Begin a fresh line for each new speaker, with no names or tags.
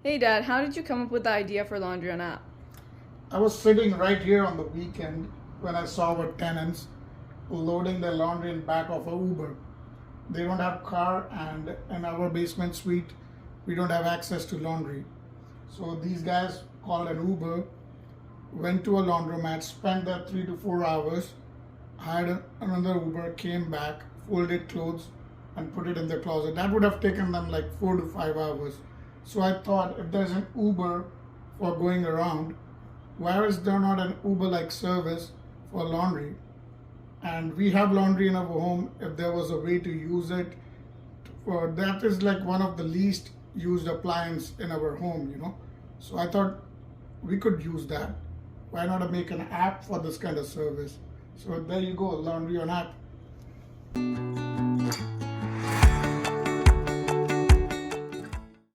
Hey Dad, how did you come up with the idea for Laundryonapp?
I was sitting right here on the weekend when I saw our tenants loading their laundry in back of a Uber. They don't have car, and in our basement suite we don't have access to laundry. So these guys called an Uber, went to a laundromat, spent there 3 to 4 hours, hired another Uber, came back, folded clothes, and put it in their closet. That would have taken them like 4 to 5 hours. So I thought, if there's an Uber for going around, why is there not an Uber-like service for laundry? And we have laundry in our home. If there was a way to use it, for that is like one of the least used appliance in our home. So I thought we could use that. Why not make an app for this kind of service? So there you go, Laundryonapp.